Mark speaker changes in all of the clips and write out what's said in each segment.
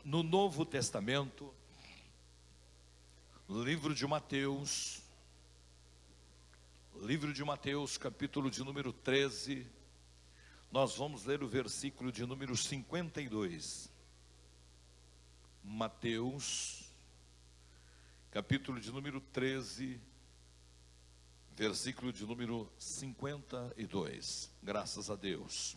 Speaker 1: no Novo Testamento, livro de Mateus, capítulo de número 13, nós vamos ler o versículo de número 52. Mateus, capítulo de número 13, versículo de número 52. Graças a Deus.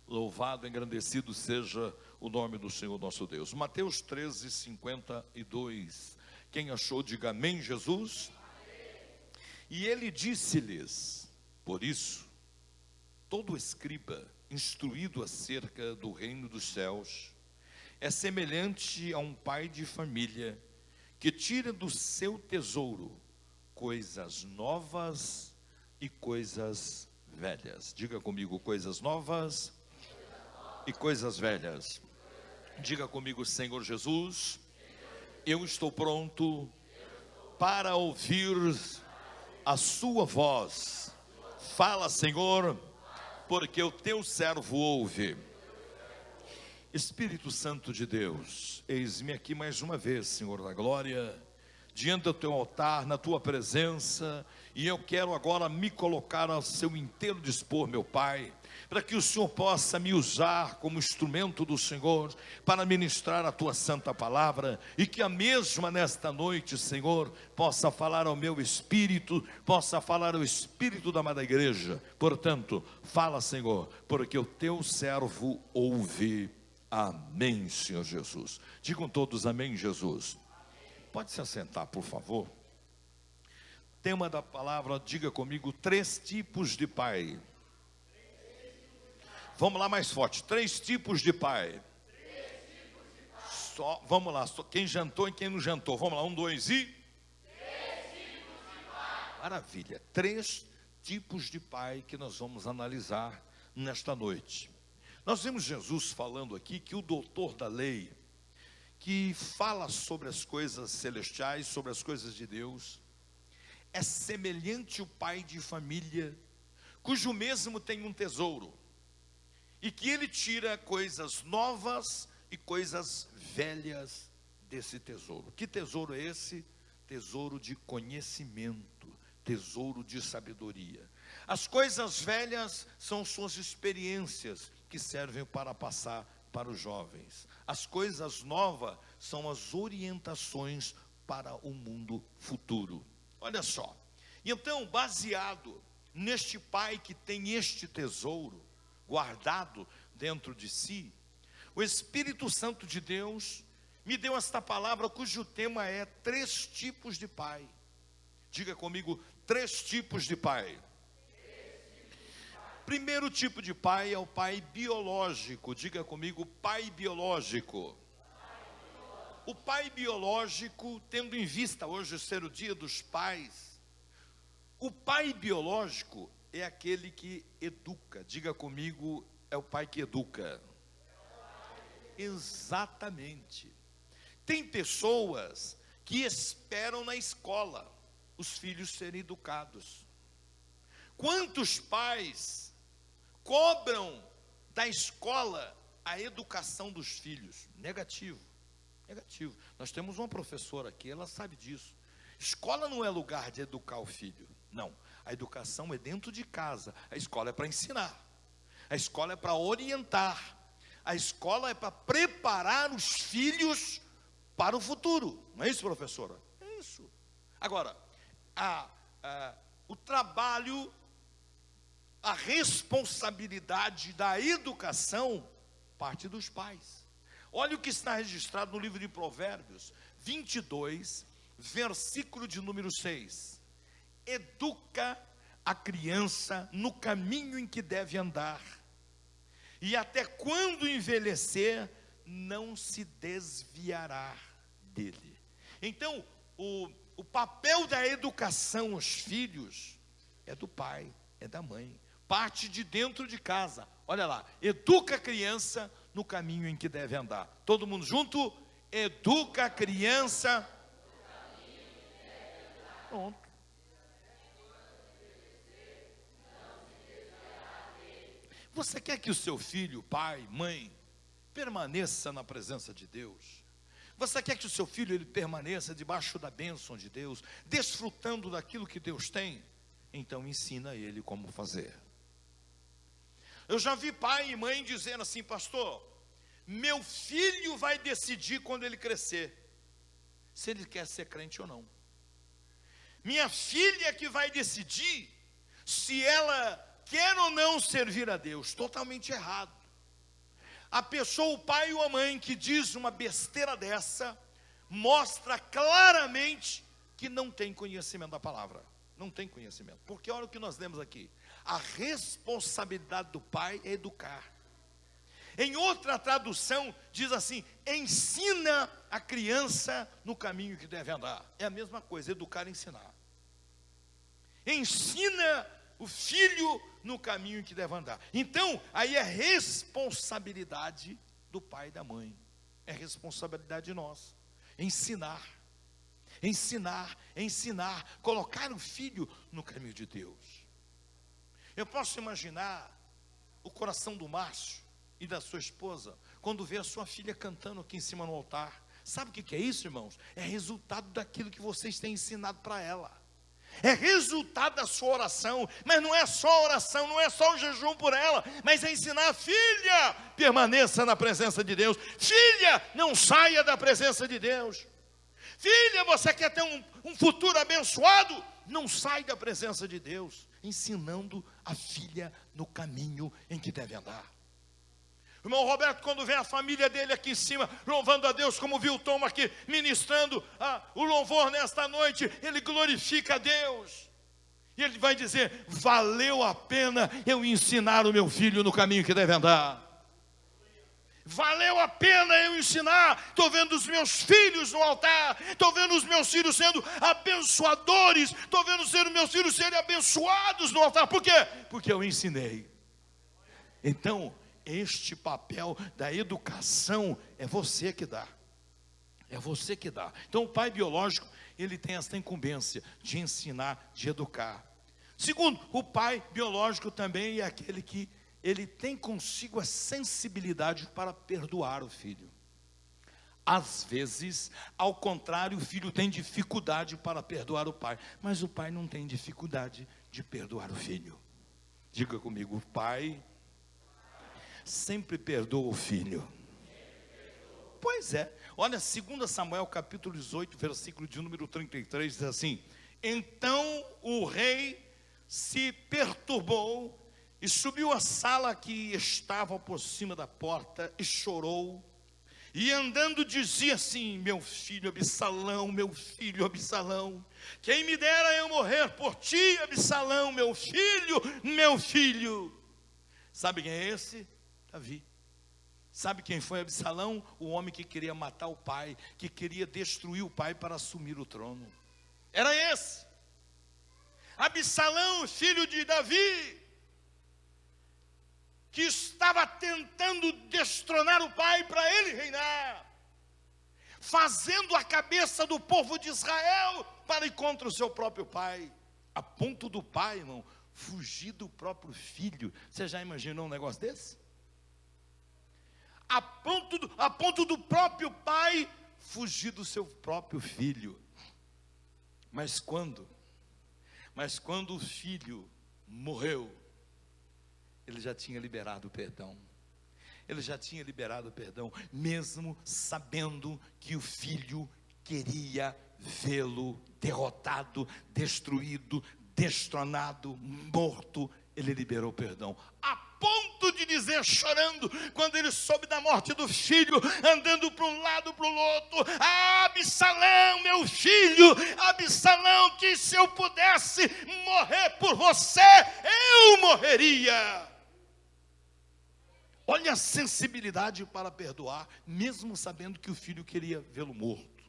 Speaker 1: Louvado, engrandecido seja o nome do Senhor nosso Deus. Mateus 13, 52. Quem achou, diga amém, Jesus. Amém. E ele disse-lhes: por isso, todo escriba instruído acerca do reino dos céus é semelhante a um pai de família que tira do seu tesouro coisas novas e coisas velhas. Diga comigo, coisas novas e coisas velhas. Diga comigo, Senhor Jesus, eu estou pronto para ouvir a sua voz. Fala, Senhor, porque o teu servo ouve. Espírito Santo de Deus, eis-me aqui mais uma vez, Senhor da glória, diante do teu altar, na tua presença, e eu quero agora me colocar ao seu inteiro dispor, meu Pai, para que o Senhor possa me usar como instrumento do Senhor, para ministrar a tua santa palavra, e que a mesma nesta noite, Senhor, possa falar ao meu espírito, possa falar ao espírito da amada igreja. Portanto, fala, Senhor, porque o teu servo ouve. Amém, Senhor Jesus. Digam todos amém, Jesus. Pode se assentar, por favor. Tema da palavra, diga comigo, 3 tipos de pai. Vamos lá mais forte, 3 tipos de pai. Só, vamos lá, só, quem jantou e quem não jantou. Vamos lá, 1, 2 e... 3 tipos de pai. Maravilha, 3 tipos de pai que nós vamos analisar nesta noite. Nós vimos Jesus falando aqui que o doutor da lei, que fala sobre as coisas celestiais, sobre as coisas de Deus, é semelhante ao pai de família, cujo mesmo tem um tesouro, e que ele tira coisas novas e coisas velhas desse tesouro. Que tesouro é esse? Tesouro de conhecimento, tesouro de sabedoria. As coisas velhas são suas experiências, que servem para passar para os jovens. As coisas novas são as orientações para o mundo futuro. Olha só, então, baseado neste pai que tem este tesouro guardado dentro de si, o Espírito Santo de Deus me deu esta palavra cujo tema é 3 tipos de pai. Diga comigo, 3 tipos de pai. Primeiro tipo de pai é o pai biológico. Diga comigo, pai biológico. O pai biológico, tendo em vista hoje ser o dia dos pais, o pai biológico é aquele que educa. Diga comigo, é o pai que educa. Exatamente. Tem pessoas que esperam na escola os filhos serem educados. Quantos pais cobram da escola a educação dos filhos? Negativo, negativo. Nós temos uma professora aqui, ela sabe disso. Escola não é lugar de educar o filho, não. A educação é dentro de casa. A escola é para ensinar, a escola é para orientar, a escola é para preparar os filhos para o futuro. Não é isso, professora? É isso. Agora, o trabalho, a responsabilidade da educação parte dos pais. Olha o que está registrado no livro de Provérbios 22, versículo de número 6. Educa a criança no caminho em que deve andar, e até quando envelhecer, não se desviará dele. Então, o papel da educação aos filhos é do pai, é da mãe. Parte de dentro de casa. Olha lá, educa a criança no caminho em que deve andar. Todo mundo junto? Educa a criança no caminho em que deve andar. Pronto. Você quer que o seu filho, pai, mãe, permaneça na presença de Deus, você quer que o seu filho ele permaneça debaixo da bênção de Deus, desfrutando daquilo que Deus tem, então ensina ele como fazer. Eu já vi pai e mãe dizendo assim: pastor, meu filho vai decidir quando ele crescer, se ele quer ser crente ou não. Minha filha que vai decidir se ela quer ou não servir a Deus. Totalmente errado. A pessoa, o pai ou a mãe que diz uma besteira dessa, mostra claramente que não tem conhecimento da palavra. Não tem conhecimento. Porque olha o que nós lemos aqui. A responsabilidade do pai é educar. Em outra tradução, diz assim: ensina a criança no caminho que deve andar. É a mesma coisa, educar e ensinar. Ensina o filho no caminho que deve andar. Então, aí é responsabilidade do pai e da mãe. É responsabilidade nossa. Ensinar, colocar o filho no caminho de Deus. Eu posso imaginar o coração do Márcio e da sua esposa, quando vê a sua filha cantando aqui em cima no altar. Sabe o que é isso, irmãos? É resultado daquilo que vocês têm ensinado para ela. É resultado da sua oração. Mas não é só oração, não é só o jejum por ela, mas é ensinar: filha, permaneça na presença de Deus. Filha, não saia da presença de Deus. Filha, você quer ter um futuro abençoado? Não sai da presença de Deus. Ensinando a filha no caminho em que deve andar. O irmão Roberto, quando vê a família dele aqui em cima, louvando a Deus, como viu o Tom aqui ministrando o louvor nesta noite, ele glorifica a Deus. E ele vai dizer: valeu a pena eu ensinar o meu filho no caminho que deve andar. Valeu a pena eu ensinar. Estou vendo os meus filhos no altar, estou vendo os meus filhos sendo abençoadores, estou vendo os meus filhos serem abençoados no altar. Por quê? Porque eu ensinei. Então, este papel da educação é você que dá. É você que dá. Então o pai biológico, ele tem essa incumbência de ensinar, de educar. Segundo, o pai biológico também é aquele que ele tem consigo a sensibilidade para perdoar o filho. Às vezes, ao contrário, o filho tem dificuldade para perdoar o pai, mas o pai não tem dificuldade de perdoar o filho. Diga comigo: o pai sempre perdoa o filho. Pois é, olha, 2 Samuel capítulo 18, versículo de número 33, diz assim: então o rei se perturbou e subiu à sala que estava por cima da porta e chorou, e andando dizia assim: meu filho Absalão, meu filho Absalão, quem me dera eu morrer por ti, Absalão, meu filho, meu filho. Sabe quem é esse? Davi. Sabe quem foi Absalão? O homem que queria matar o pai, que queria destruir o pai para assumir o trono. Era esse Absalão, filho de Davi, que estava tentando destronar o pai para ele reinar, fazendo a cabeça do povo de Israel para ir contra o seu próprio pai, a ponto do pai, irmão, fugir do próprio filho. Você já imaginou um negócio desse? A ponto do próprio pai fugir do seu próprio filho. Mas quando o filho morreu, ele já tinha liberado o perdão. Ele já tinha liberado o perdão, mesmo sabendo que o filho queria vê-lo derrotado, destruído, destronado, morto. Ele liberou o perdão, a ponto de dizer, chorando, quando ele soube da morte do filho, andando para um lado, para o outro: Absalão, meu filho, Absalão, que se eu pudesse morrer por você, eu morreria. Olha a sensibilidade para perdoar, mesmo sabendo que o filho queria vê-lo morto,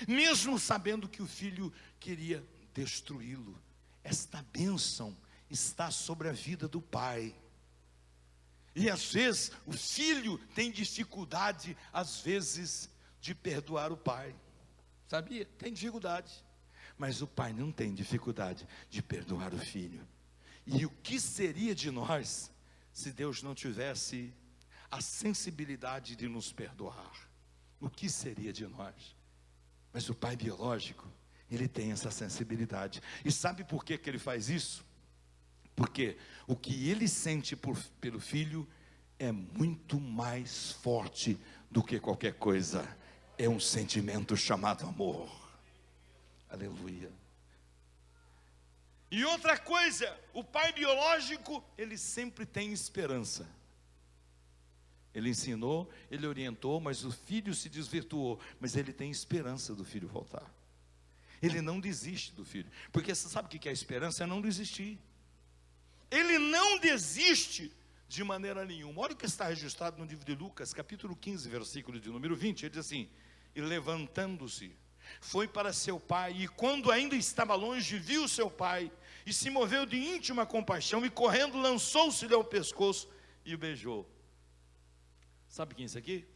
Speaker 1: mesmo sabendo que o filho queria destruí-lo. Esta bênção está sobre a vida do pai. E às vezes o filho tem dificuldade, às vezes, de perdoar o pai. Sabia? Tem dificuldade. Mas o pai não tem dificuldade de perdoar o filho. E o que seria de nós se Deus não tivesse a sensibilidade de nos perdoar, o que seria de nós? Mas o pai biológico, ele tem essa sensibilidade. E sabe por que ele faz isso? Porque o que ele sente pelo filho é muito mais forte do que qualquer coisa. É um sentimento chamado amor. Aleluia. E outra coisa, o pai biológico, ele sempre tem esperança. Ele ensinou, ele orientou, mas o filho se desvirtuou. Mas ele tem esperança do filho voltar. Ele não desiste do filho. Porque você sabe o que é a esperança? É não desistir. Ele não desiste de maneira nenhuma. Olha o que está registrado no livro de Lucas, capítulo 15, versículo de número 20. Ele diz assim: e levantando-se, foi para seu pai, e quando ainda estava longe, viu seu pai, e se moveu de íntima compaixão, e correndo lançou-se-lhe ao pescoço, e o beijou. Sabe quem é isso aqui?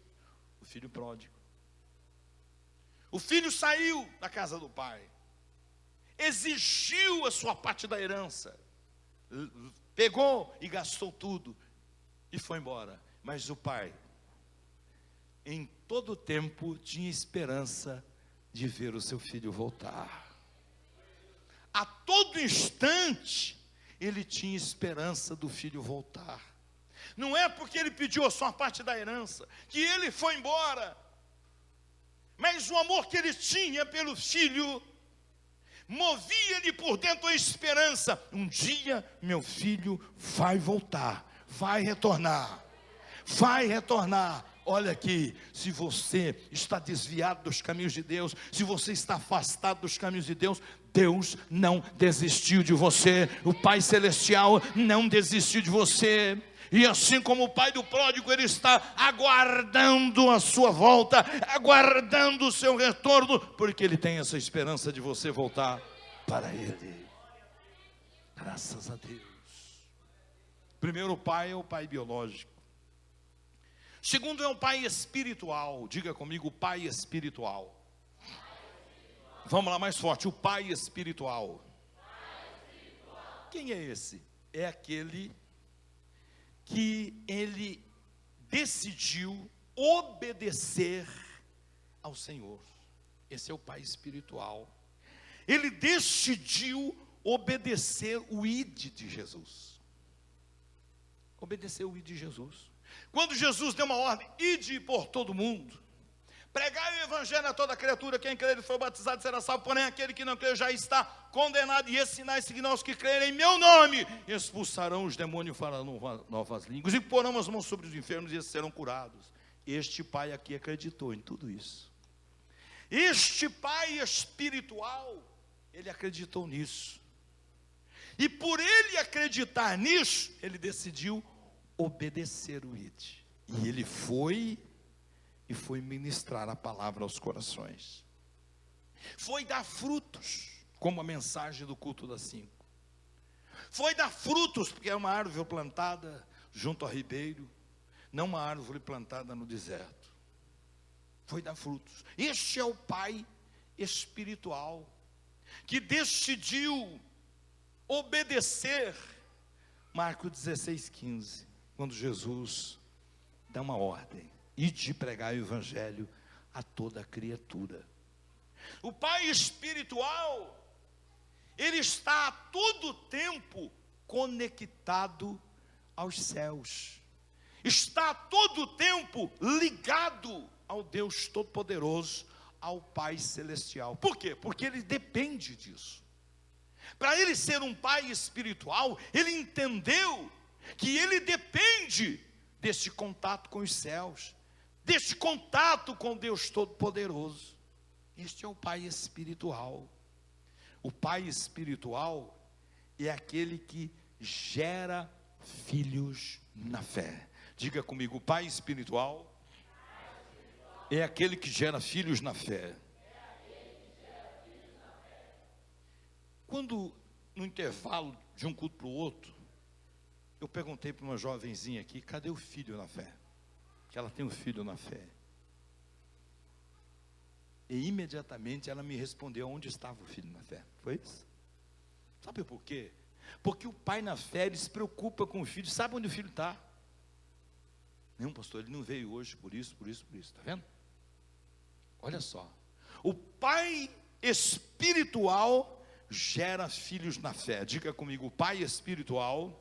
Speaker 1: O filho pródigo. O filho saiu da casa do pai, exigiu a sua parte da herança, pegou e gastou tudo, e foi embora. Mas o pai, em todo tempo, tinha esperança de ver o seu filho voltar. A todo instante, ele tinha esperança do filho voltar. Não é porque ele pediu a sua parte da herança, que ele foi embora, mas o amor que ele tinha pelo filho, movia-lhe por dentro a esperança: um dia meu filho vai voltar, vai retornar, vai retornar. Olha aqui, se você está desviado dos caminhos de Deus, se você está afastado dos caminhos de Deus, Deus não desistiu de você, o Pai Celestial não desistiu de você. E assim como o pai do pródigo, ele está aguardando a sua volta, aguardando o seu retorno, porque ele tem essa esperança de você voltar para ele. Graças a Deus. Primeiro, o pai é o pai biológico. Segundo, é o pai espiritual. Diga comigo, o pai espiritual. Vamos lá, mais forte, o pai espiritual. Quem é esse? É aquele que ele decidiu obedecer ao Senhor. Esse é o pai espiritual. Ele decidiu obedecer o ID de Jesus. Obedecer o ID de Jesus. Quando Jesus deu uma ordem: ide por todo mundo, pregai o evangelho a toda criatura, quem crer e for batizado será salvo, porém aquele que não crer já está condenado, e esses sinais seguirão os que crerem em meu nome: expulsarão os demônios, falarão novas línguas, e porão as mãos sobre os enfermos, e esses serão curados. Este pai aqui acreditou em tudo isso. Este pai espiritual, ele acreditou nisso, e por ele acreditar nisso, ele decidiu obedecer o ID, e ele foi ministrar a palavra aos corações, foi dar frutos, como a mensagem do culto das 5, foi dar frutos, porque é uma árvore plantada junto ao ribeiro, não uma árvore plantada no deserto, foi dar frutos. Este é o pai espiritual, que decidiu obedecer. Marcos 16:15, quando Jesus dá uma ordem: ide pregar o evangelho a toda criatura. O pai espiritual, ele está a todo tempo conectado aos céus, está a todo tempo ligado ao Deus Todo-Poderoso, ao Pai Celestial. Por quê? Porque ele depende disso. Para ele ser um pai espiritual, ele entendeu que ele depende desse contato com os céus, desse contato com Deus Todo-Poderoso. Este é o pai espiritual. O pai espiritual é aquele que gera filhos na fé. Diga comigo, o pai espiritual é aquele que gera filhos na fé. Quando, no intervalo de um culto para o outro, eu perguntei para uma jovenzinha aqui: cadê o filho na fé? Que ela tem um filho na fé. E imediatamente ela me respondeu onde estava o filho na fé. Foi isso? Sabe por quê? Porque o pai na fé, ele se preocupa com o filho. Sabe onde o filho está? Não, pastor, ele não veio hoje por isso, está vendo? Olha só, o pai espiritual gera filhos na fé. Diga comigo, o pai espiritual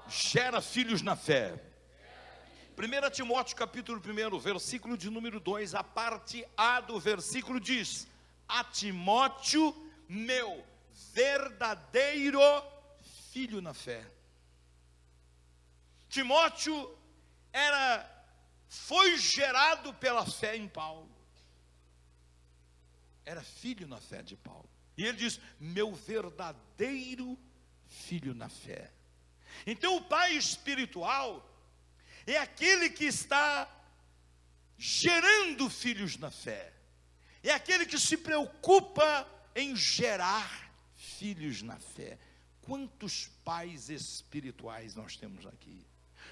Speaker 1: gera filhos na fé. 1 Timóteo capítulo 1, versículo de número 2, a parte A do versículo diz: a Timóteo, meu verdadeiro filho na fé. Timóteo foi gerado pela fé em Paulo. Era filho na fé de Paulo. E ele diz: meu verdadeiro filho na fé. Então o pai espiritual é aquele que está gerando filhos na fé. É aquele que se preocupa em gerar filhos na fé. Quantos pais espirituais nós temos aqui?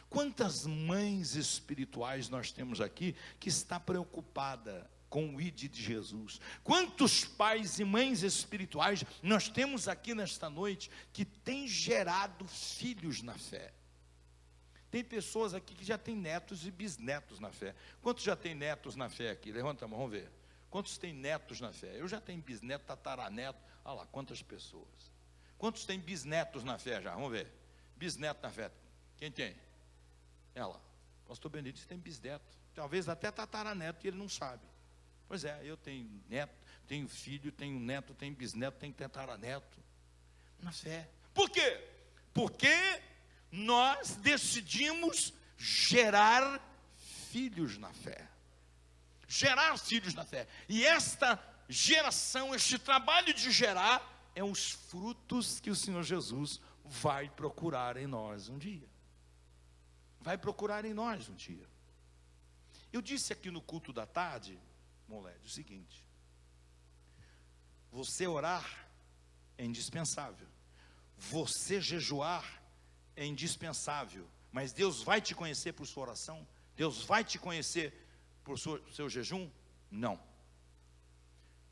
Speaker 1: Quantas mães espirituais nós temos aqui que está preocupada com o ID de Jesus? Quantos pais e mães espirituais nós temos aqui nesta noite que têm gerado filhos na fé? Tem pessoas aqui que já têm netos e bisnetos na fé. Quantos já têm netos na fé aqui? Levanta a mão, vamos ver. Quantos têm netos na fé? Eu já tenho bisneto, tataraneto. Olha lá, quantas pessoas. Quantos têm bisnetos na fé já? Vamos ver. Bisneto na fé. Quem tem? Ela. Pastor Benedito tem bisneto. Talvez até tataraneto e ele não sabe. Pois é, eu tenho neto, tenho filho, tenho neto, tenho bisneto, tenho tataraneto. Na fé. Por quê? Porque nós decidimos gerar filhos na fé. Gerar filhos na fé. E esta geração, este trabalho de gerar, é os frutos que o Senhor Jesus vai procurar em nós um dia. Vai procurar em nós um dia. Eu disse aqui no culto da tarde, moleque, o seguinte: você orar é indispensável. Você jejuar é indispensável. Mas Deus vai te conhecer por sua oração? Deus vai te conhecer por seu jejum? Não.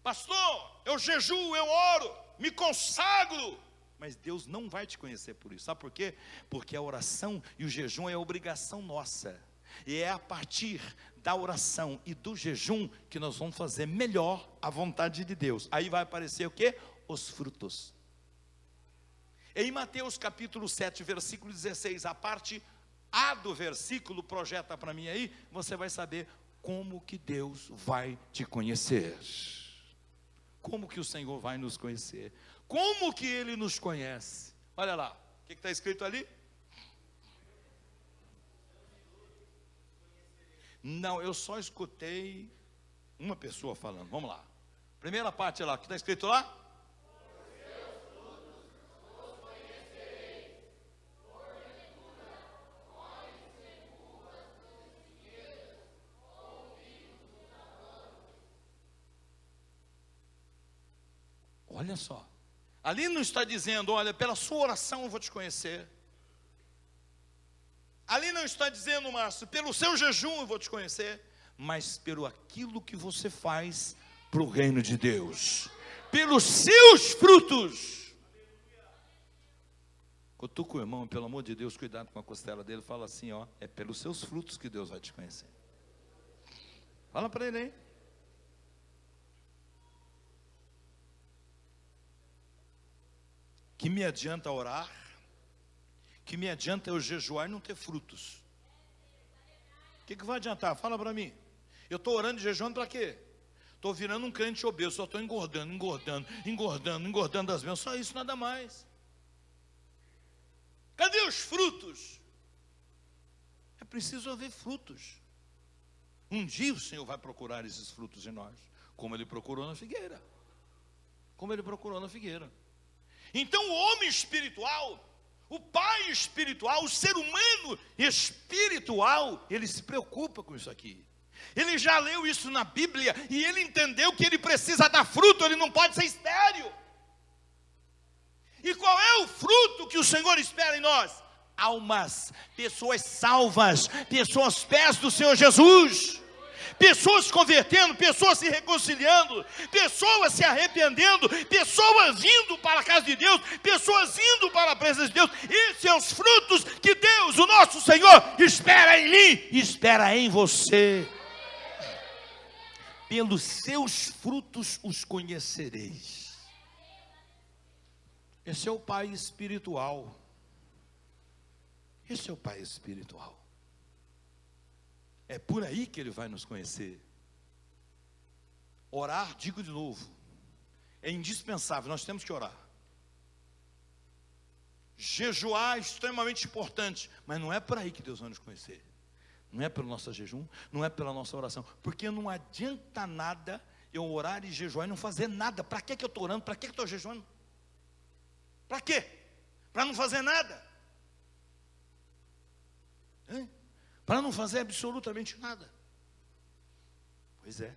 Speaker 1: Pastor, eu jejuo, eu oro, me consagro. Mas Deus não vai te conhecer por isso. Sabe por quê? Porque a oração e o jejum é obrigação nossa. E é a partir da oração e do jejum que nós vamos fazer melhor a vontade de Deus. Aí vai aparecer o quê? Os frutos. Em Mateus capítulo 7, versículo 16, a parte A do versículo, projeta para mim aí, você vai saber como que Deus vai te conhecer. Como que o Senhor vai nos conhecer? Como que Ele nos conhece? Olha lá, o que está escrito ali? Não, eu só escutei uma pessoa falando. Vamos lá. Primeira parte lá, o que está escrito lá? Olha só, ali não está dizendo, olha, pela sua oração eu vou te conhecer. Ali não está dizendo, Márcio, pelo seu jejum eu vou te conhecer. Mas pelo aquilo que você faz para o reino de Deus. Pelos seus frutos. Cutuca o irmão, pelo amor de Deus, cuidado com a costela dele. Fala assim, ó, é pelos seus frutos que Deus vai te conhecer. Fala para ele aí. Que me adianta orar? Que me adianta eu jejuar e não ter frutos? O que vai adiantar? Fala para mim. Eu estou orando e jejuando para quê? Estou virando um crente obeso, só estou engordando das bênçãos, só isso, nada mais. Cadê os frutos? É preciso haver frutos. Um dia o Senhor vai procurar esses frutos em nós, como Ele procurou na figueira. Como Ele procurou na figueira. Então o homem espiritual, o pai espiritual, o ser humano espiritual, ele se preocupa com isso aqui. Ele já leu isso na Bíblia e ele entendeu que ele precisa dar fruto, ele não pode ser estéril. E qual é o fruto que o Senhor espera em nós? Almas, pessoas salvas, pessoas pés do Senhor Jesus. pessoas se convertendo, pessoas se reconciliando, pessoas se arrependendo, pessoas indo para a casa de Deus, pessoas indo para a presença de Deus. Esses são os frutos que Deus, o nosso Senhor, espera em mim, espera em você. Pelos seus frutos os conhecereis. Esse é o Pai espiritual. Esse é o Pai espiritual. É por aí que Ele vai nos conhecer. Orar, digo de novo, é indispensável, nós temos que orar. Jejuar é extremamente importante, mas não é por aí que Deus vai nos conhecer. Não é pelo nosso jejum, não é pela nossa oração, porque não adianta nada eu orar e jejuar e não fazer nada. Para que eu estou orando? Para que eu estou jejuando? Para quê? Para não fazer nada? Para não fazer absolutamente nada? Pois é.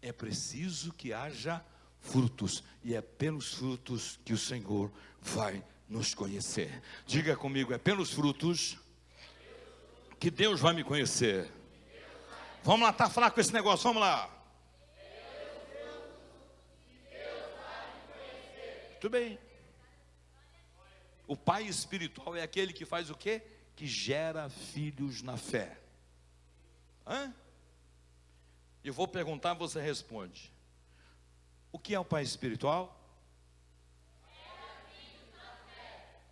Speaker 1: É preciso que haja frutos, e é pelos frutos que o Senhor vai nos conhecer. Diga comigo, é pelos frutos que Deus vai me conhecer. Vamos lá, tá fraco esse negócio, vamos lá. Muito bem. O pai espiritual é aquele que faz o quê? Que gera filhos na fé. Eu vou perguntar, você responde. O que é o pai espiritual?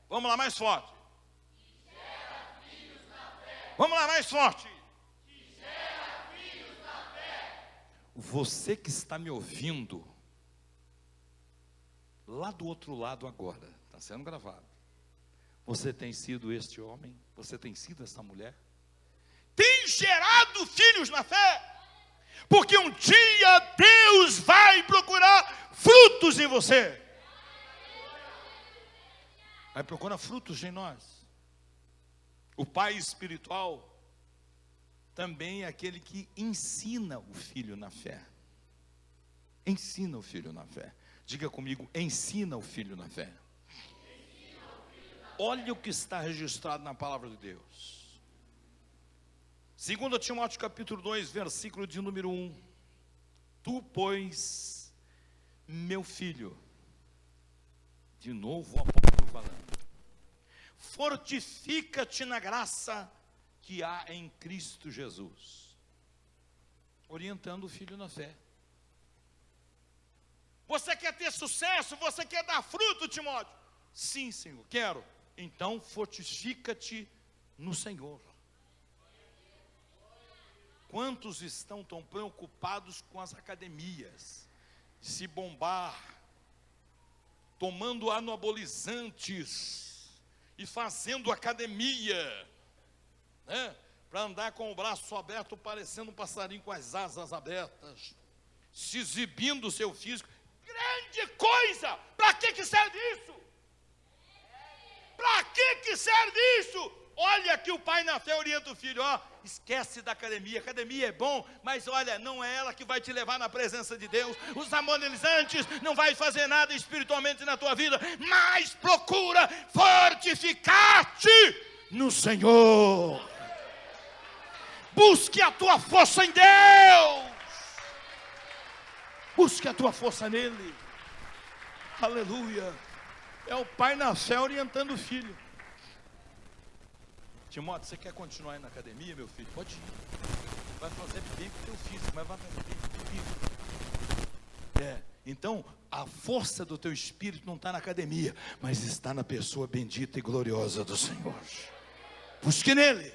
Speaker 1: Vamos lá, mais forte. Vamos lá, mais forte. Você que está me ouvindo, lá do outro lado agora, está sendo gravado. Você tem sido este homem? Você tem sido essa mulher? Tem gerado filhos na fé? Porque um dia Deus vai procurar frutos em você. Vai procurar frutos em nós. O pai espiritual também é aquele que ensina o filho na fé. Ensina o filho na fé. Diga comigo, ensina o filho na fé. Olha o que está registrado na palavra de Deus. 2 Timóteo capítulo 2, versículo de número 1. Tu, pois, meu filho, de novo o apóstolo falando, fortifica-te na graça que há em Cristo Jesus. Orientando o filho na fé. Você quer ter sucesso? Você quer dar fruto, Timóteo? Sim, Senhor, quero. Então fortifica-te no Senhor. Quantos estão tão preocupados com as academias, de se bombar, tomando anabolizantes e fazendo academia, né? Para andar com o braço aberto, parecendo um passarinho com as asas abertas, se exibindo o seu físico. Grande coisa! Para que serve isso? Para que serve isso? Olha que o pai na fé orienta o filho, esquece da academia. Academia é bom, mas olha, não é ela que vai te levar na presença de Deus. Os anabolizantes não vai fazer nada espiritualmente na tua vida, mas procura fortificar-te no Senhor. Busque a tua força em Deus. Busque a tua força nele. Aleluia. É o pai na fé orientando o filho. Timóteo, você quer continuar aí na academia, meu filho? Pode ir. Vai fazer bem com o teu físico, mas vai fazer bem com o teu físico. Então, a força do teu espírito não está na academia, mas está na pessoa bendita e gloriosa do Senhor. Busque nele.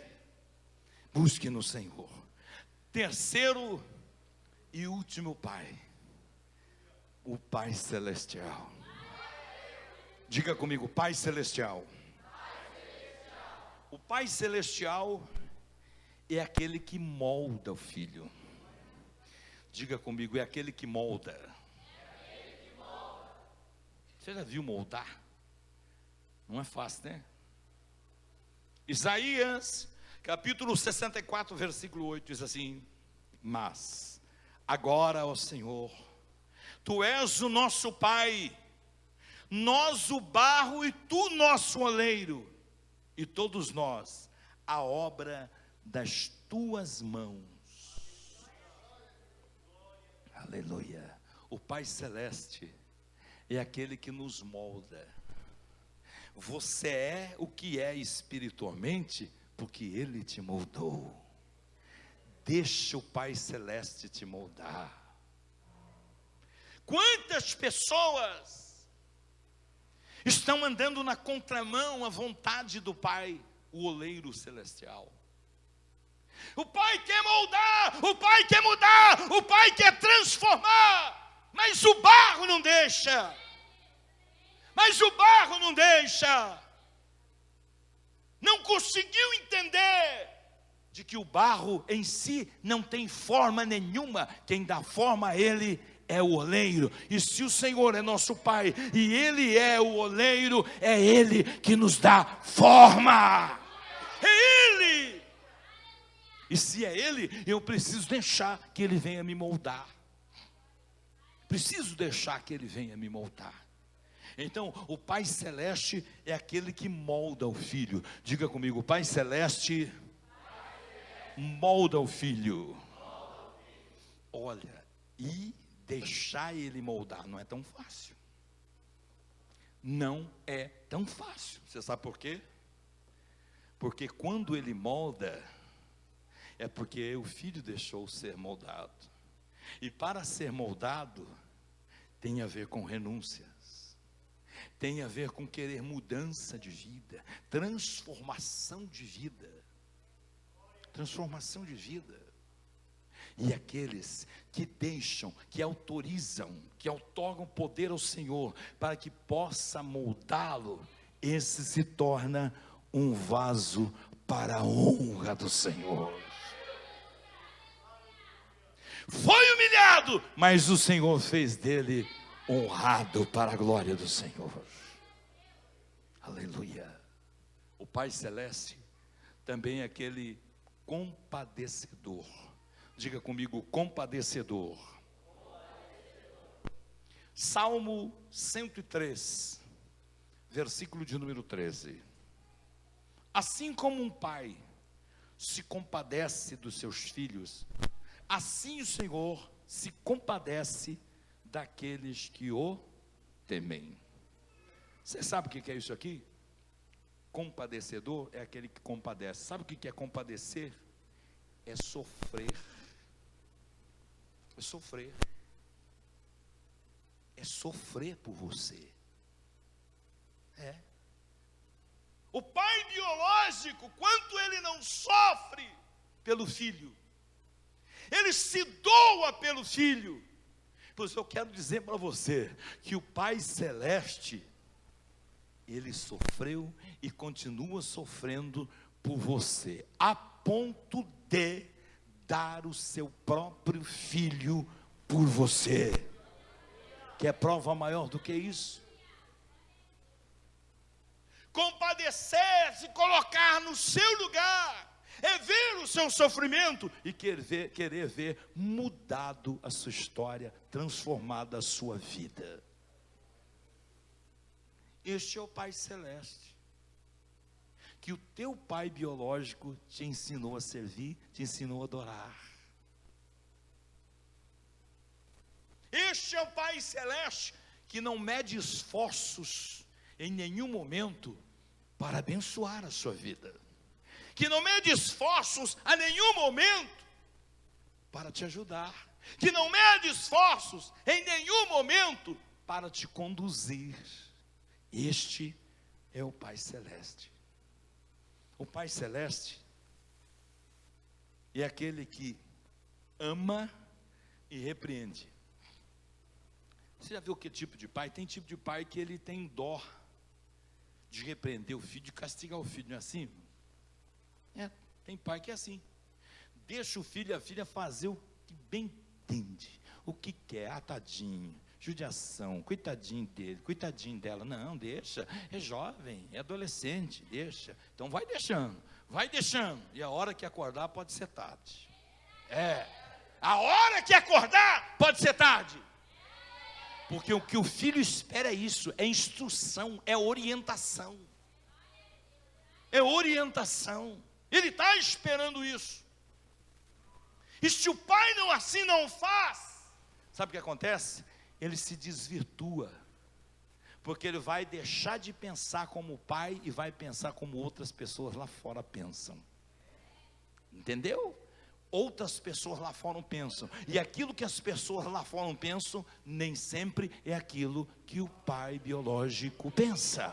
Speaker 1: Busque no Senhor. Terceiro e último pai. O Pai Celestial. Diga comigo, Pai Celestial. O Pai Celestial é aquele que molda o filho. Diga comigo, é aquele que molda. Você já viu moldar? Não é fácil, né? Isaías, capítulo 64, versículo 8, diz assim: mas, agora, ó Senhor, Tu és o nosso Pai, nós o barro e Tu nosso oleiro, e todos nós a obra das Tuas mãos. O Pai Celeste é aquele que nos molda. Você é o que é espiritualmente, porque Ele te moldou. Deixa o Pai Celeste te moldar. Quantas pessoas estão andando na contramão à vontade do Pai, o oleiro celestial? O Pai quer moldar, o Pai quer mudar, o Pai quer transformar, mas o barro não deixa. Não conseguiu entender de que o barro em si não tem forma nenhuma. Quem dá forma a ele é o oleiro. E se o Senhor é nosso Pai e Ele é o oleiro, é Ele que nos dá forma. É Ele. E se é Ele, eu preciso deixar que Ele venha me moldar. Preciso deixar que Ele venha me moldar. Então, o Pai Celeste é aquele que molda o filho. Diga comigo, o Pai Celeste molda o filho. Olha, e deixar Ele moldar não é tão fácil. Não é tão fácil. Você sabe por quê? Porque quando Ele molda, é porque o filho deixou ser moldado. E para ser moldado, tem a ver com renúncias. Tem a ver com querer mudança de vida, transformação de vida. Transformação de vida. E aqueles que deixam, que autorizam, que outorgam poder ao Senhor, para que possa moldá-lo, esse se torna um vaso para a honra do Senhor. Foi humilhado, mas o Senhor fez dele honrado para a glória do Senhor. Aleluia. O Pai Celeste também é aquele compadecedor. Diga comigo, compadecedor. Salmo 103, versículo de número 13. Assim como um pai se compadece dos seus filhos, assim o Senhor se compadece daqueles que o temem. Você sabe o que é isso aqui? Compadecedor é aquele que compadece. Sabe o que é compadecer? É sofrer. É sofrer. É sofrer por você. É. O pai biológico, quanto ele não sofre pelo filho, ele se doa pelo filho. Pois eu quero dizer para você que o Pai Celeste, Ele sofreu e continua sofrendo por você, a ponto de dar o seu próprio filho por você. Quer prova maior do que isso? Compadecer, se colocar no seu lugar, é ver o seu sofrimento e querer ver mudado a sua história, transformada a sua vida. Este é o Pai Celeste, que o teu pai biológico te ensinou a servir, te ensinou a adorar. Este é o Pai Celeste, que não mede esforços em nenhum momento para abençoar a sua vida, que não mede esforços a nenhum momento para te ajudar, que não mede esforços em nenhum momento para te conduzir. Este é o Pai Celeste. O Pai Celeste é aquele que ama e repreende. Você já viu que tipo de pai? Tem tipo de pai que ele tem dó de repreender o filho, de castigar o filho, não é assim? Tem pai que é assim. Deixa o filho e a filha fazer o que bem entende, o que quer, tadinho, judiação, coitadinho dele, coitadinho dela. Não, deixa, é jovem, é adolescente, deixa. Então vai deixando, e a hora que acordar pode ser tarde. A hora que acordar pode ser tarde. Porque o que o filho espera é isso, é instrução, é orientação. É orientação. Ele está esperando isso. E se o pai não assim não faz, sabe o que acontece? ele se desvirtua, porque ele vai deixar de pensar como o pai e vai pensar como outras pessoas lá fora pensam. Entendeu? Outras pessoas lá fora pensam, e aquilo que as pessoas lá fora pensam, nem sempre é aquilo que o pai biológico pensa.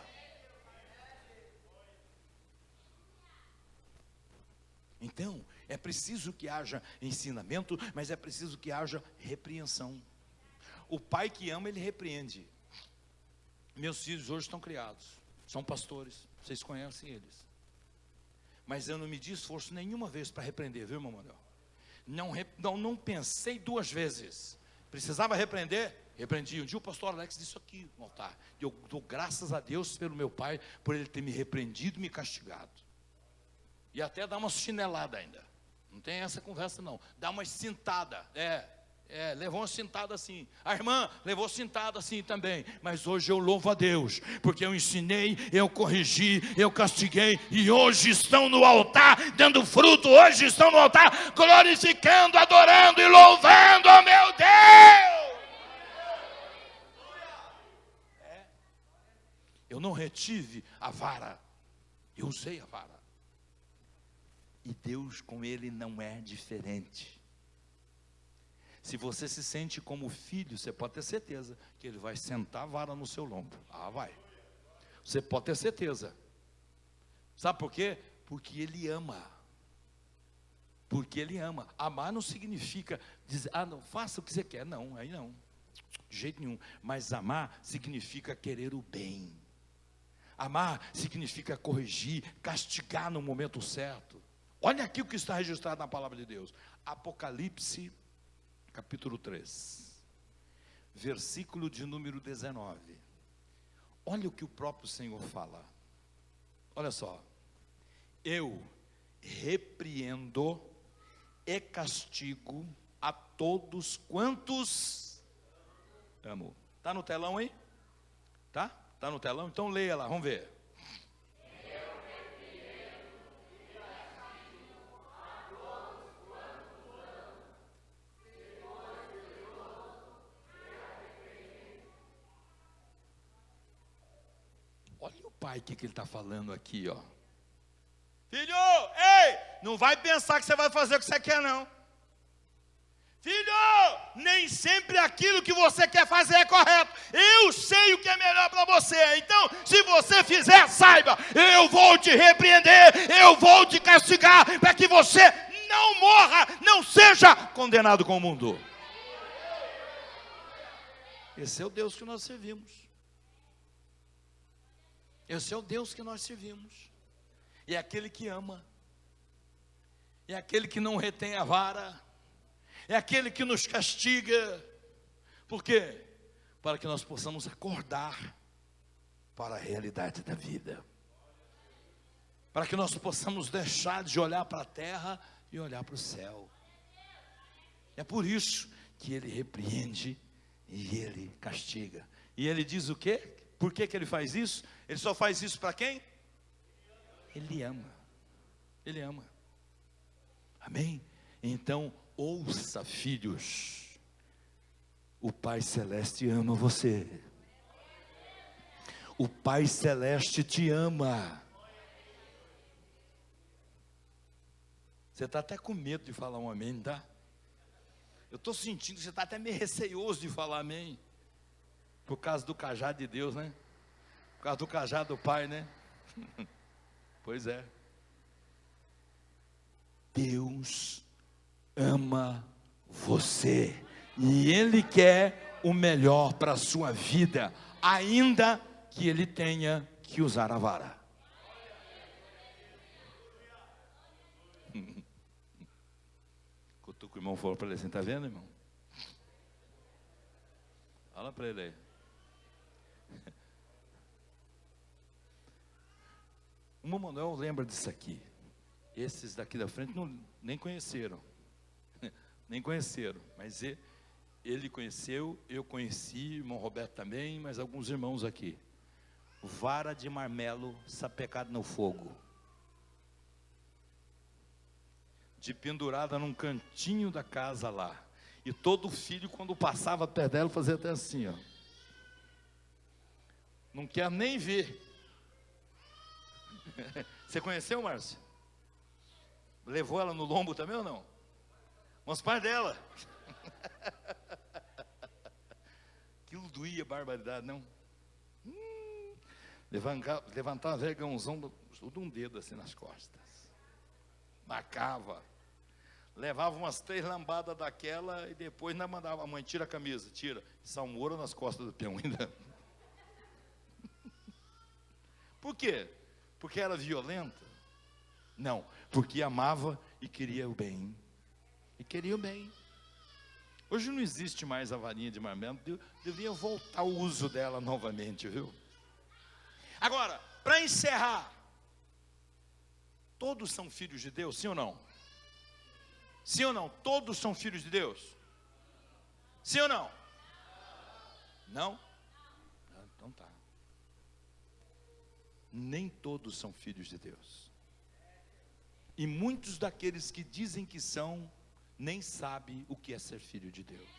Speaker 1: Então, é preciso que haja ensinamento, mas é preciso que haja repreensão. O pai que ama, ele repreende. Meus filhos hoje estão criados, são pastores, vocês conhecem eles. Mas eu não me esforço nenhuma vez para repreender, viu, meu Manuel? Não pensei duas vezes. Precisava repreender? Repreendi. Um dia o pastor Alex disse aqui no altar. Eu dou graças a Deus pelo meu pai, por ele ter me repreendido e me castigado. E até dar uma chinelada ainda. Não tem essa conversa não. Dá uma cintada. Levou uma cintada assim. A irmã levou cintada assim também. Mas hoje eu louvo a Deus, porque eu ensinei, eu corrigi, eu castiguei, e hoje estão no altar, dando fruto. Hoje estão no altar, glorificando, adorando e louvando, oh meu Deus. Eu não retive a vara, eu usei a vara. E Deus com ele não é diferente. Se você se sente como filho, você pode ter certeza que ele vai sentar a vara no seu lombo. Vai. Você pode ter certeza. Sabe por quê? Porque ele ama. Porque ele ama. Amar não significa dizer, não, faça o que você quer. Não, aí não. De jeito nenhum. Mas amar significa querer o bem. Amar significa corrigir, castigar no momento certo. Olha aqui o que está registrado na palavra de Deus. Apocalipse capítulo 3, versículo de número 19. Olha o que o próprio Senhor fala. Olha só. Eu repreendo e castigo a todos quantos amo. Está no telão aí? Tá? Está no telão? Então leia lá, vamos ver. Pai, o que ele está falando aqui, ó? Filho, ei, não vai pensar que você vai fazer o que você quer, não. Filho, nem sempre aquilo que você quer fazer é correto. Eu sei o que é melhor para você. Então, se você fizer, saiba, eu vou te repreender, eu vou te castigar, para que você não morra, não seja condenado com o mundo. Esse é o Deus que nós servimos. Esse é o Deus que nós servimos. É aquele que ama. É aquele que não retém a vara. É aquele que nos castiga. Por quê? Para que nós possamos acordar para a realidade da vida. Para que nós possamos deixar de olhar para a terra e olhar para o céu. É por isso que ele repreende e ele castiga. E ele diz o quê? Por que ele faz isso? Ele só faz isso para quem? Ele ama. Ele ama. Amém? Então, ouça, filhos. O Pai Celeste ama você. O Pai Celeste te ama. Você está até com medo de falar um amém, tá? Eu estou sentindo que você está até meio receioso de falar amém. Por causa do cajado de Deus, né? Por causa do cajado do Pai, né? Pois é. Deus ama você. E Ele quer o melhor para a sua vida. Ainda que Ele tenha que usar a vara. Cutuca o irmão, falou para ele assim, está vendo, irmão? Fala para ele aí. O Manuel lembra disso aqui. Esses daqui da frente nem conheceram. Nem conheceram. Mas ele conheceu, eu conheci, o irmão Roberto também, mas alguns irmãos aqui. Vara de marmelo sapecada no fogo. De pendurada num cantinho da casa lá. E todo filho, quando passava perto dela, fazia até assim, ó. Não quer nem ver. Você conheceu, Márcio? Levou ela no lombo também ou não? Os pais dela. Aquilo doía, barbaridade, não? Levantava um vergãozão de um dedo assim nas costas. Marcava. Levava umas 3 lambadas daquela e depois ainda mandava a mãe, tira a camisa, tira. Salmoura nas costas do peão ainda. Por quê? Porque era violenta? Não, porque amava e queria o bem. E queria o bem. Hoje não existe mais a varinha de marmelo, deveria voltar o uso dela novamente, viu? Agora, para encerrar, todos são filhos de Deus, sim ou não? Sim ou não? Todos são filhos de Deus? Sim ou não? Não? Então tá. Nem todos são filhos de Deus. E muitos daqueles que dizem que são, nem sabem o que é ser filho de Deus.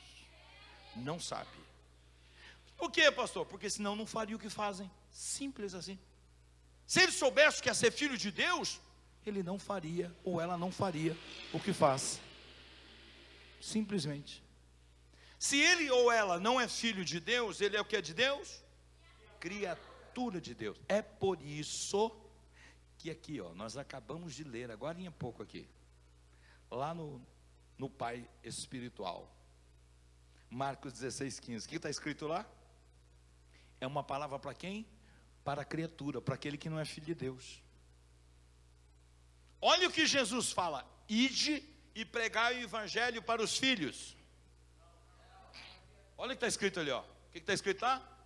Speaker 1: Não sabe. Por quê, pastor? Porque senão não faria o que fazem. Simples assim. Se ele soubesse que é ser filho de Deus, ele não faria, ou ela não faria o que faz. Simplesmente. Se ele ou ela não é filho de Deus, ele é o que é de Deus? Criatura de Deus. É por isso que aqui, ó, nós acabamos de ler, agora em pouco aqui, lá no Pai Espiritual, Marcos 16:15, o que está escrito lá? É uma palavra para quem? Para a criatura, para aquele que não é filho de Deus. Olha o que Jesus fala: ide e pregai o evangelho para os filhos. Olha o que está escrito ali, ó. O que está escrito lá?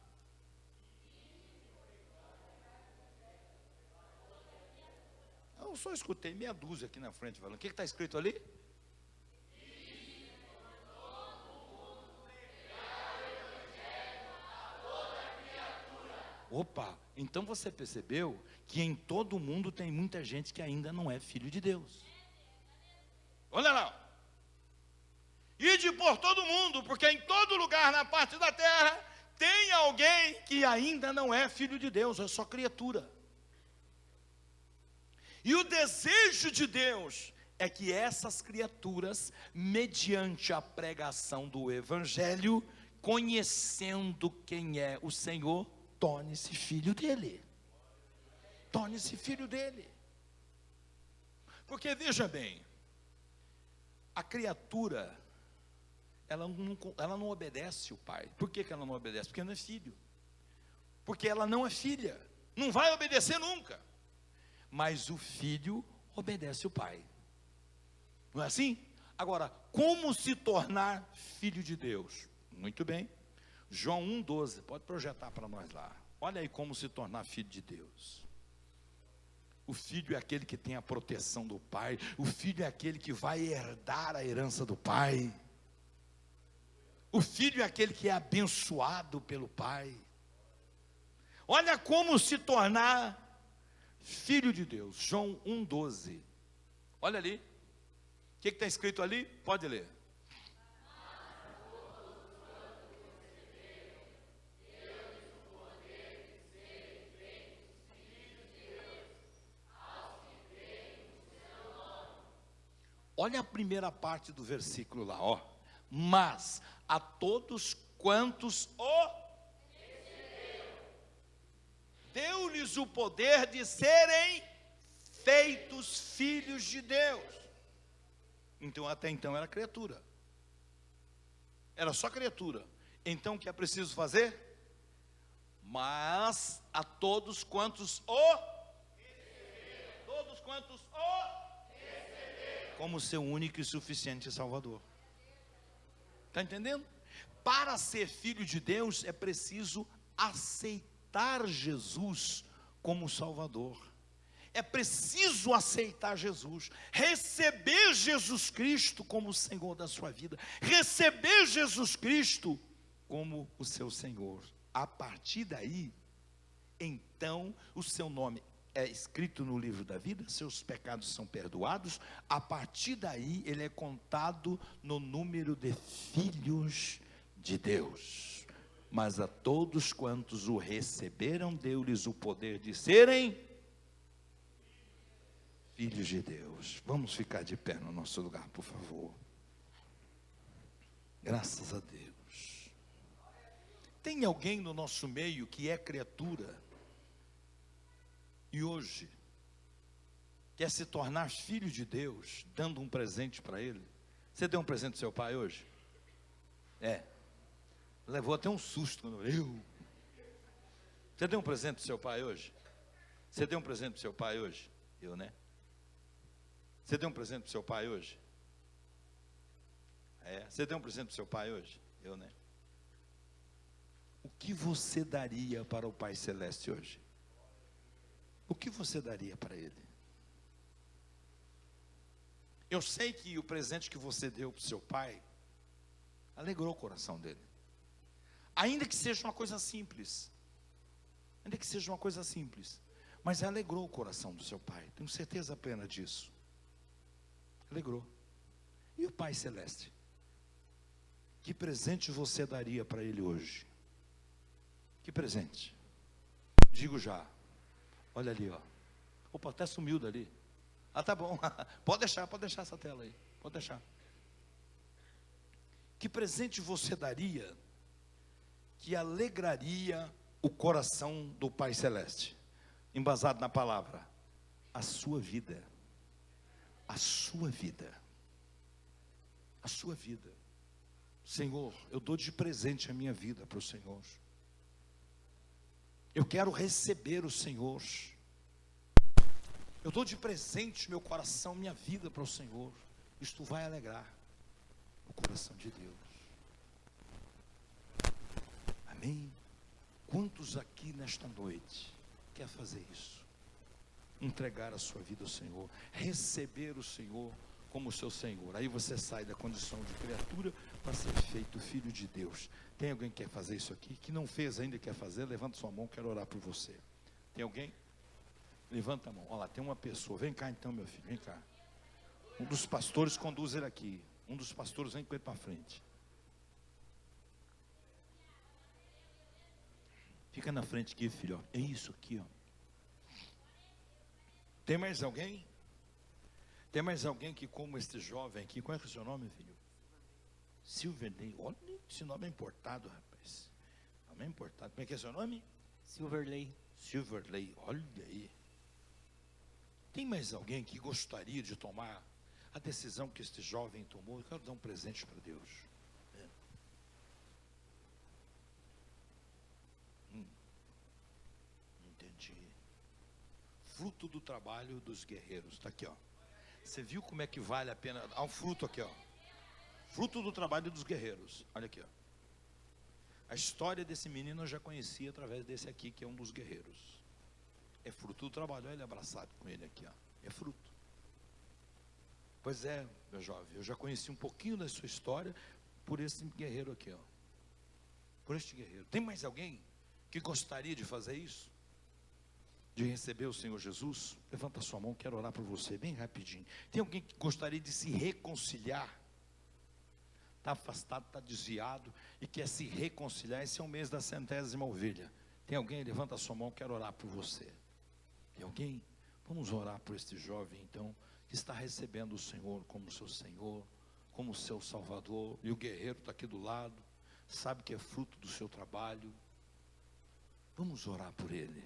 Speaker 1: Eu só escutei meia dúzia aqui na frente falando. O que está escrito ali? Opa, então você percebeu que em todo mundo tem muita gente que ainda não é filho de Deus. Olha lá. Ide por todo mundo, porque em todo lugar na parte da terra tem alguém que ainda não é filho de Deus, é só criatura. E o desejo de Deus é que essas criaturas, mediante a pregação do evangelho, conhecendo quem é o Senhor, torne-se filho dele. Torne-se filho dele. Porque veja bem, a criatura, ela não obedece o pai. Por que ela não obedece? Porque não é filho. Porque ela não é filha. Não vai obedecer nunca. Mas o filho obedece o pai. Não é assim? Agora, como se tornar filho de Deus? Muito bem. João 1,12, pode projetar para nós lá. Olha aí como se tornar filho de Deus. O filho é aquele que tem a proteção do pai. O filho é aquele que vai herdar a herança do pai. O filho é aquele que é abençoado pelo pai. Olha como se tornar filho de Deus. João 1,12. Olha ali. O que está escrito ali? Pode ler. Olha a primeira parte do versículo lá, ó. Mas a todos quantos o receberam, deu-lhes o poder de serem feitos filhos de Deus. Então até então era criatura. Era só criatura. Então o que é preciso fazer? Mas a todos quantos o receberam, todos quantos o como seu único e suficiente Salvador. Está entendendo? Para ser filho de Deus é preciso aceitar Jesus como Salvador. É preciso aceitar Jesus, receber Jesus Cristo como o Senhor da sua vida, receber Jesus Cristo como o seu Senhor. A partir daí, então o seu nome é escrito no livro da vida, seus pecados são perdoados. A partir daí, ele é contado no número de filhos de Deus. Mas a todos quantos o receberam, deu-lhes o poder de serem filhos de Deus. Vamos ficar de pé no nosso lugar, por favor. Graças a Deus. Tem alguém no nosso meio que é criatura e hoje quer se tornar filho de Deus, dando um presente para ele? Você deu um presente para seu pai hoje? Levou até um susto quando eu. Você deu um presente para seu pai hoje? Você deu um presente para seu pai hoje? Eu, né? Você deu um presente para seu pai hoje? Você deu um presente para seu pai hoje? Eu, né? O que você daria para o Pai Celeste hoje? O que você daria para ele? Eu sei que o presente que você deu para o seu pai alegrou o coração dele. Ainda que seja uma coisa simples. Ainda que seja uma coisa simples. Mas alegrou o coração do seu pai. Tenho certeza plena disso. Alegrou. E o Pai Celeste? Que presente você daria para ele hoje? Que presente? Digo já. Olha ali, ó. Opa, até sumiu dali. Ah, tá bom. Pode deixar essa tela aí. Pode deixar. Que presente você daria que alegraria o coração do Pai Celeste? Embasado na palavra. A sua vida. A sua vida. A sua vida. Senhor, eu dou de presente a minha vida para o Senhor. Eu quero receber o Senhor. Eu dou de presente meu coração, minha vida para o Senhor. Isto vai alegrar o coração de Deus. Amém? Quantos aqui nesta noite quer fazer isso? Entregar a sua vida ao Senhor, receber o Senhor como seu Senhor. Aí você sai da condição de criatura para ser feito filho de Deus. Tem alguém que quer fazer isso aqui? Que não fez ainda e quer fazer? Levanta sua mão, quero orar por você. Tem alguém? Levanta a mão. Olha lá, tem uma pessoa. Vem cá então, meu filho, vem cá. Um dos pastores conduz ele aqui. Um dos pastores vem com ele para frente. Fica na frente aqui, filho. Ó. É isso aqui, ó. Tem mais alguém? Tem mais alguém que, como este jovem aqui, qual é o seu nome, filho? Silverley. Olha, esse nome é importado, rapaz. Nome é importado. Como é que é seu nome?
Speaker 2: Silverley.
Speaker 1: Silverley, olha aí. Tem mais alguém que gostaria de tomar a decisão que este jovem tomou? Eu quero dar um presente para Deus. Entendi. Fruto do trabalho dos guerreiros. Está aqui, ó. Você viu como é que vale a pena? Há um fruto aqui, ó. Fruto do trabalho dos guerreiros. Olha aqui, ó. A história desse menino eu já conhecia através desse aqui, que é um dos guerreiros. É fruto do trabalho. Olha ele abraçado com ele aqui, ó. É fruto. Pois é, meu jovem, eu já conheci um pouquinho da sua história por esse guerreiro aqui, ó. Por este guerreiro. Tem mais alguém que gostaria de fazer isso? De receber o Senhor Jesus? Levanta a sua mão, quero orar por você, bem rapidinho. Tem alguém que gostaria de se reconciliar? Está afastado, está desviado e quer se reconciliar? Esse é o mês da 100ª ovelha. Tem alguém? Levanta a sua mão, quero orar por você. Tem alguém? Vamos orar por este jovem então, que está recebendo o Senhor como seu Senhor, como seu Salvador. E o guerreiro está aqui do lado, sabe que é fruto do seu trabalho. Vamos orar por ele.